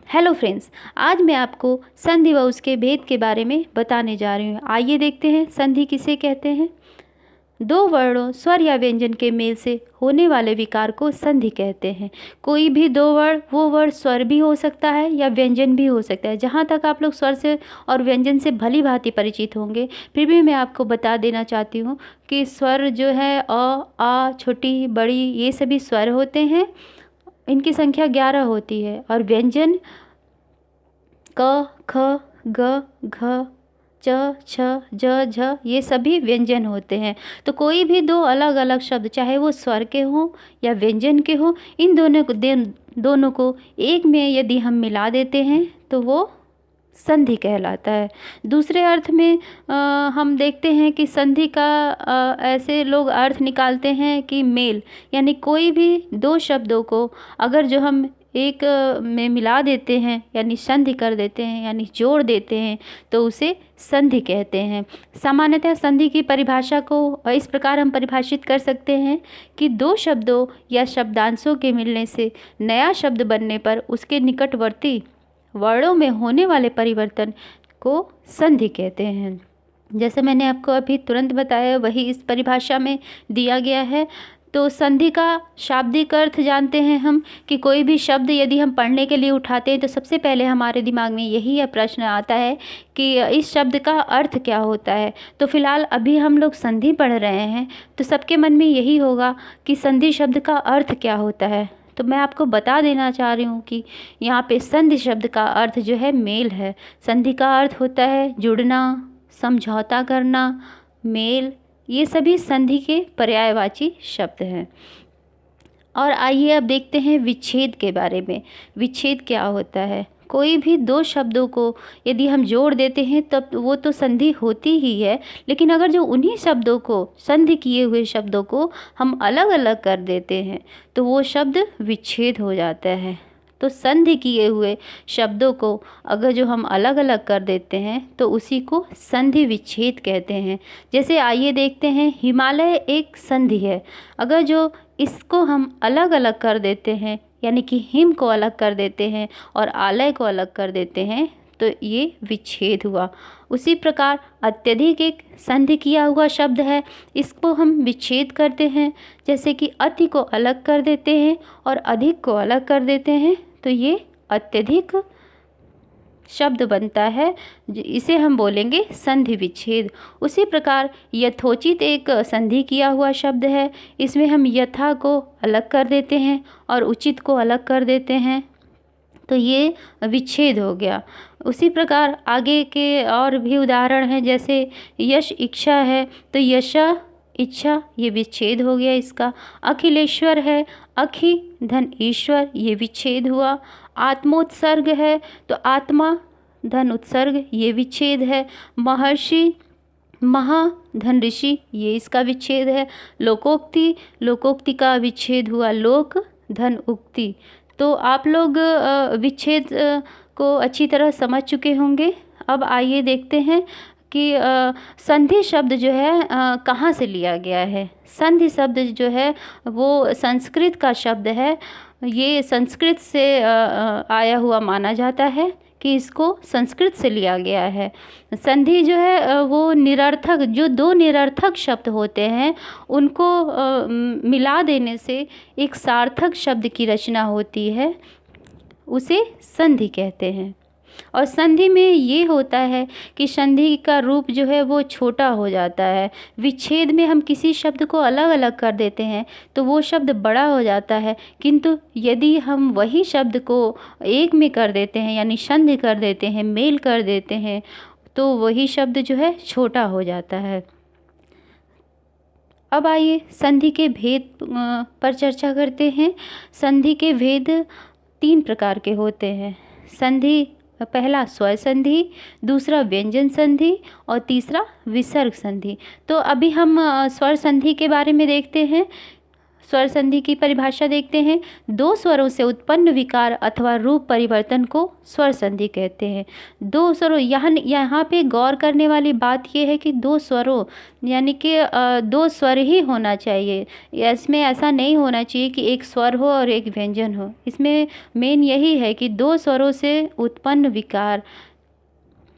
Hello friends, आज मैं आपको संधि व उसके भेद के बारे में बताने जा रही हूँ। आइए देखते हैं संधि किसे कहते हैं। दो वर्णों स्वर या व्यंजन के मेल से होने वाले विकार को संधि कहते हैं। कोई भी दो वर्ण, वो वर्ण स्वर भी हो सकता है या व्यंजन भी हो सकता है। जहाँ तक आप लोग स्वर से और व्यंजन से भली भांति परिचित होंगे, फिर भी मैं आपको बता देना चाहती हूँ कि स्वर जो है अ, आ, छोटी, बड़ी, ये सभी स्वर होते हैं। इनकी संख्या 11 होती है। और व्यंजन क, ख, ग, घ, च, छ, ज, झ, ये सभी व्यंजन होते हैं। तो कोई भी दो अलग अलग शब्द, चाहे वो स्वर के हों या व्यंजन के हों, इन दोनों को एक में यदि हम मिला देते हैं तो वो संधि कहलाता है। दूसरे अर्थ में हम देखते हैं कि संधि का ऐसे लोग अर्थ निकालते हैं कि मेल, यानी कोई भी दो शब्दों को अगर जो हम एक में मिला देते हैं यानी संधि कर देते हैं यानी जोड़ देते हैं तो उसे संधि कहते हैं। सामान्यतः संधि की परिभाषा को इस प्रकार हम परिभाषित कर सकते हैं कि दो शब्दों या शब्दांशों के मिलने से नया शब्द बनने पर उसके निकटवर्ती वर्णों में होने वाले परिवर्तन को संधि कहते हैं। जैसे मैंने आपको अभी तुरंत बताया, वही इस परिभाषा में दिया गया है। तो संधि का शाब्दिक अर्थ जानते हैं हम कि कोई भी शब्द यदि हम पढ़ने के लिए उठाते हैं तो सबसे पहले हमारे दिमाग में यही प्रश्न आता है कि इस शब्द का अर्थ क्या होता है। तो फिलहाल अभी हम लोग संधि पढ़ रहे हैं तो सबके मन में यही होगा कि संधि शब्द का अर्थ क्या होता है। तो मैं आपको बता देना चाह रही हूँ कि यहाँ पे संधि शब्द का अर्थ जो है मेल है। संधि का अर्थ होता है जुड़ना, समझौता करना, मेल, ये सभी संधि के पर्यायवाची शब्द हैं। और आइए अब देखते हैं विच्छेद के बारे में। विच्छेद क्या होता है? कोई भी दो शब्दों को यदि हम जोड़ देते हैं तब वो तो संधि होती ही है, लेकिन अगर जो उन्हीं शब्दों को, संधि किए हुए शब्दों को हम अलग अलग कर देते हैं तो वो शब्द विच्छेद हो जाता है। तो संधि किए हुए शब्दों को अगर जो हम अलग अलग कर देते हैं तो उसी को संधि विच्छेद कहते हैं। जैसे आइए देखते हैं, हिमालय एक संधि है। अगर जो इसको हम अलग अलग कर देते हैं यानी कि हिम को अलग कर देते हैं और आलय को अलग कर देते हैं तो ये विच्छेद हुआ। उसी प्रकार अत्यधिक एक संधि किया हुआ शब्द है, इसको हम विच्छेद करते हैं। जैसे कि अति को अलग कर देते हैं और अधिक को अलग कर देते हैं तो ये अत्यधिक शब्द बनता है, इसे हम बोलेंगे संधि विच्छेद। उसी प्रकार यथोचित एक संधि किया हुआ शब्द है, इसमें हम यथा को अलग कर देते हैं और उचित को अलग कर देते हैं तो ये विच्छेद हो गया। उसी प्रकार आगे के और भी उदाहरण हैं, जैसे यश इच्छा है तो यशा इच्छा, ये विच्छेद हो गया इसका। अखिलेश्वर है, अखि धन ईश्वर, ये विच्छेद हुआ। आत्मोत्सर्ग है तो आत्मा धन उत्सर्ग, ये विच्छेद है। महर्षि महा धन ऋषि, ये इसका विच्छेद है। लोकोक्ति, लोकोक्ति का विच्छेद हुआ लोक धन उक्ति। तो आप लोग विच्छेद को अच्छी तरह समझ चुके होंगे। अब आइए देखते हैं कि संधि शब्द जो है कहाँ से लिया गया है। संधि शब्द जो है वो संस्कृत का शब्द है। ये संस्कृत से आया हुआ माना जाता है कि इसको संस्कृत से लिया गया है। संधि जो है वो निरर्थक, जो दो निरर्थक शब्द होते हैं उनको मिला देने से एक सार्थक शब्द की रचना होती है, उसे संधि कहते हैं। और संधि में ये होता है कि संधि का रूप जो है वो छोटा हो जाता है। विच्छेद में हम किसी शब्द को अलग अलग कर देते हैं तो वो शब्द बड़ा हो जाता है, किंतु यदि हम वही शब्द को एक में कर देते हैं यानी संधि कर देते हैं, मेल कर देते हैं, तो वही शब्द जो है छोटा हो जाता है। अब आइए संधि के भेद पर चर्चा करते हैं। संधि के भेद 3 प्रकार के होते हैं। संधि, पहला स्वर संधि, दूसरा व्यंजन संधि और तीसरा विसर्ग संधि। तो अभी हम स्वर संधि के बारे में देखते हैं। स्वर संधि की परिभाषा देखते हैं। दो स्वरों से उत्पन्न विकार अथवा रूप परिवर्तन को स्वर संधि कहते हैं। दो स्वरों, यहाँ पे गौर करने वाली बात ये है कि दो स्वरों यानी कि दो स्वर ही होना चाहिए। इसमें ऐसा नहीं होना चाहिए कि एक स्वर हो और एक व्यंजन हो। इसमें मेन यही है कि दो स्वरों से उत्पन्न विकार,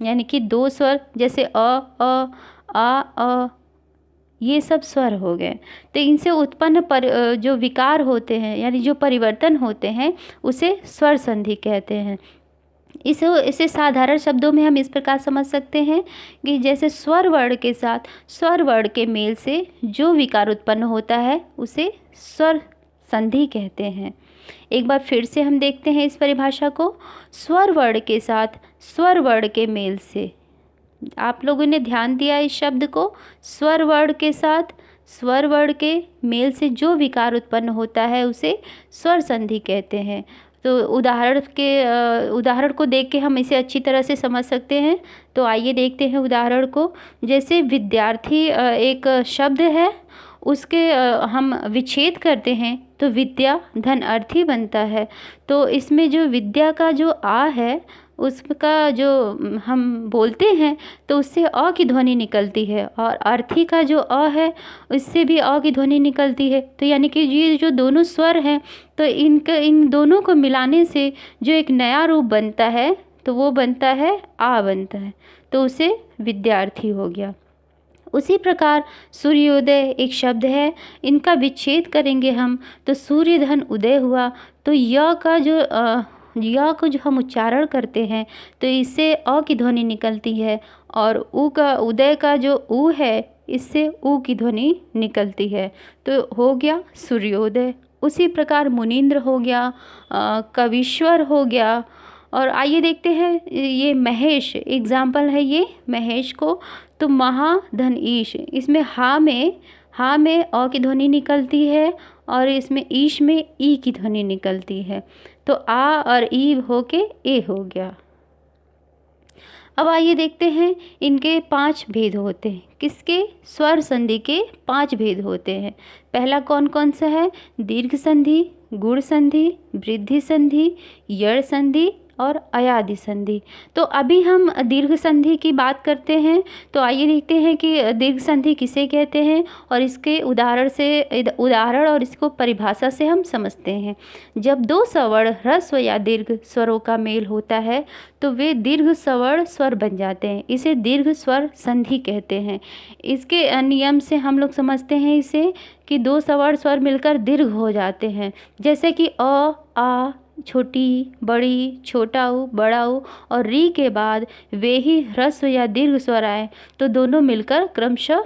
यानी कि दो स्वर जैसे अ ये सब स्वर हो गए, तो इनसे उत्पन्न जो विकार होते हैं यानी जो परिवर्तन होते हैं उसे स्वर संधि कहते हैं। इसे साधारण शब्दों में हम इस प्रकार समझ सकते हैं कि जैसे स्वर वर्ण के साथ स्वर वर्ण के मेल से जो विकार उत्पन्न होता है उसे स्वर संधि कहते हैं। एक बार फिर से हम देखते हैं इस परिभाषा को। स्वर वर्ण के साथ स्वर वर्ण के मेल से, आप लोगों ने ध्यान दिया इस शब्द को, स्वर वर्ण के साथ स्वर वर्ण के मेल से जो विकार उत्पन्न होता है उसे स्वर संधि कहते हैं। तो उदाहरण को देख के हम इसे अच्छी तरह से समझ सकते हैं। तो आइए देखते हैं उदाहरण को। जैसे विद्यार्थी एक शब्द है, उसके हम विच्छेद करते हैं तो विद्या धन अर्थी बनता है। तो इसमें जो विद्या का जो आ है उसका जो हम बोलते हैं तो उससे अ की ध्वनि निकलती है, और अर्थी का जो अ है उससे भी अ की ध्वनि निकलती है। तो यानी कि ये जो दोनों स्वर हैं तो इन दोनों को मिलाने से जो एक नया रूप बनता है तो वो बनता है आ बनता है, तो उसे विद्यार्थी हो गया। उसी प्रकार सूर्योदय एक शब्द है, इनका विच्छेद करेंगे हम तो सूर्य धन उदय हुआ। तो य को जो हम उच्चारण करते हैं तो इससे अ की ध्वनि निकलती है, और उ का उदय का जो उ है इससे उ की ध्वनि निकलती है, तो हो गया सूर्योदय। उसी प्रकार मुनींद्र हो गया, कवीश्वर हो गया। और आइए देखते हैं ये महेश एग्जाम्पल है, ये महेश को तो महाधन ईश, इसमें हा में अ की ध्वनि निकलती है और इसमें ईश में ई की ध्वनि निकलती है, तो आ और ई होके ए हो गया। अब आइए देखते हैं इनके 5 भेद होते हैं। किसके? स्वर संधि के 5 भेद होते हैं। पहला कौन कौन सा है? दीर्घ संधि, गुण संधि, वृद्धि संधि, यड़ संधि और अयादि संधि। तो अभी हम दीर्घ संधि की बात करते हैं, तो आइए देखते हैं कि दीर्घ संधि किसे कहते हैं और इसके उदाहरण और इसको परिभाषा से हम समझते हैं। जब दो सवर्ण ह्रस्व या दीर्घ स्वरों का मेल होता है तो वे दीर्घ सवर्ण स्वर बन जाते हैं, इसे दीर्घ स्वर संधि कहते हैं। इसके नियम से हम लोग समझते हैं इसे कि दो सवर्ण स्वर मिलकर दीर्घ हो जाते हैं, जैसे कि अ, आ, छोटी, बड़ी, छोटा ऊ, बड़ा ऊ और री के बाद वे ही ह्रस्व या दीर्घ स्वर आए तो दोनों मिलकर क्रमशः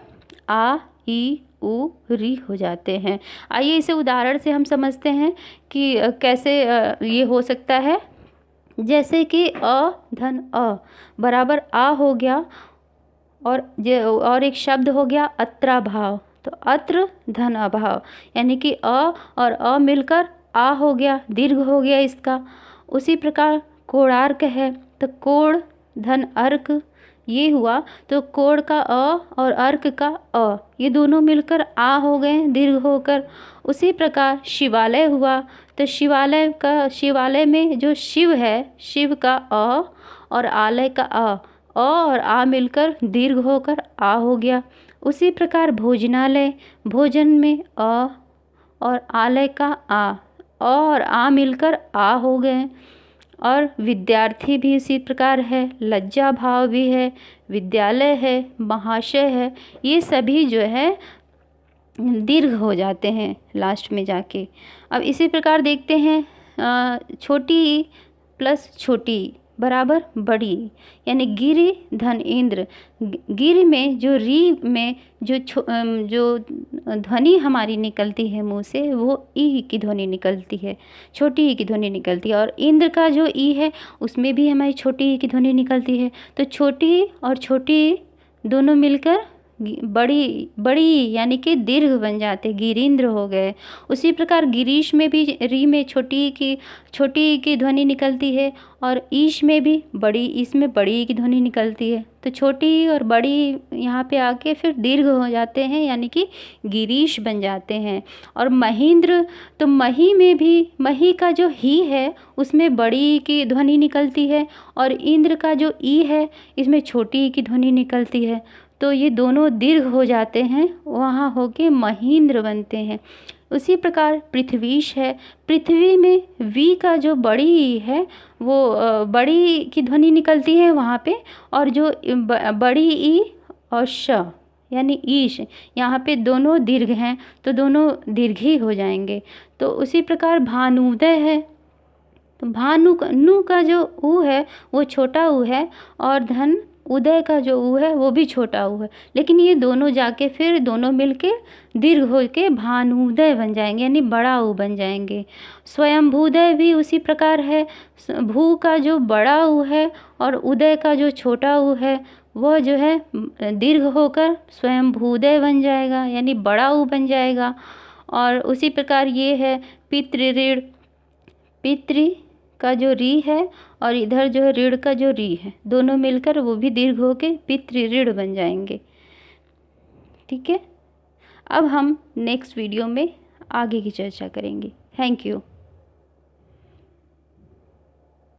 आ, ई, उ, री हो जाते हैं। आइए इसे उदाहरण से हम समझते हैं कि कैसे ये हो सकता है। जैसे कि अ धन अ बराबर आ हो गया, और एक शब्द हो गया अत्राभाव, तो अत्र धन अभाव, यानी कि अ और अ मिलकर आ हो गया, दीर्घ हो गया इसका। उसी प्रकार कोणार्क है तो कोण धन अर्क ये हुआ, तो कोण का अ और अर्क का अ ये दोनों मिलकर आ हो गए दीर्घ होकर। उसी प्रकार शिवालय हुआ तो शिवालय में जो शिव है, शिव का अ और आलय का अ और आ मिलकर दीर्घ होकर आ हो गया। उसी प्रकार भोजनालय, भोजन में अ और आलय का आ और आ मिलकर आ हो गए। और विद्यार्थी भी इसी प्रकार है, लज्जा भाव भी है, विद्यालय है, महाशय है, ये सभी जो है दीर्घ हो जाते हैं लास्ट में जाके। अब इसी प्रकार देखते हैं छोटी प्लस छोटी बराबर बड़ी, यानी गिरि धन इंद्र। गिरि में जो री में जो ध्वनि हमारी निकलती है मुंह से वो ई की ध्वनि निकलती है, छोटी ई की ध्वनि निकलती है। और इंद्र का जो ई है उसमें भी हमारी छोटी ई की ध्वनि निकलती है। तो छोटी और छोटी दोनों मिलकर बड़ी बड़ी यानी कि दीर्घ बन जाते, गिरींद्र हो गए। उसी प्रकार गिरीश में भी री में छोटी की ध्वनि निकलती है, और ईश में भी बड़ी, इसमें बड़ी की ध्वनि निकलती है। तो छोटी और बड़ी यहाँ पे आके फिर दीर्घ हो जाते हैं, यानी कि गिरीश बन जाते हैं। और महेंद्र, तो मही में भी, मही का जो ही है उसमें बड़ी की ध्वनि निकलती है, और इंद्र का जो ई है इसमें छोटी की ध्वनि निकलती है। तो ये दोनों दीर्घ हो जाते हैं, वहाँ होके महींद्र बनते हैं। उसी प्रकार पृथ्वीश है, पृथ्वी में वी का जो बड़ी ई है वो बड़ी की ध्वनि निकलती है वहाँ पे, और जो बड़ी ई और श यानी ईश, यहाँ पे दोनों दीर्घ हैं, तो दोनों दीर्घ ही हो जाएंगे। तो उसी प्रकार भानुदय है, तो भानु का नु का जो ऊ है वो छोटा ऊ है, और धन उदय का जो ऊ है वो भी छोटा ऊ है, लेकिन ये दोनों जाके फिर दोनों मिलके दीर्घ हो के भानुदय बन जाएंगे, यानी बड़ा ऊ बन जाएंगे। स्वयंभूदय भी उसी प्रकार है, भू का जो बड़ा ऊ है और उदय का जो छोटा ऊ है वह जो है दीर्घ होकर स्वयंभूदय बन जाएगा, यानी बड़ा ऊ बन जाएगा। और उसी प्रकार ये है पितृ, पितृ का जो री है और इधर जो है ऋण का जो री है, दोनों मिलकर वो भी दीर्घ होके पितृ ऋण बन जाएंगे। ठीक है, अब हम नेक्स्ट वीडियो में आगे की चर्चा करेंगे। Thank you.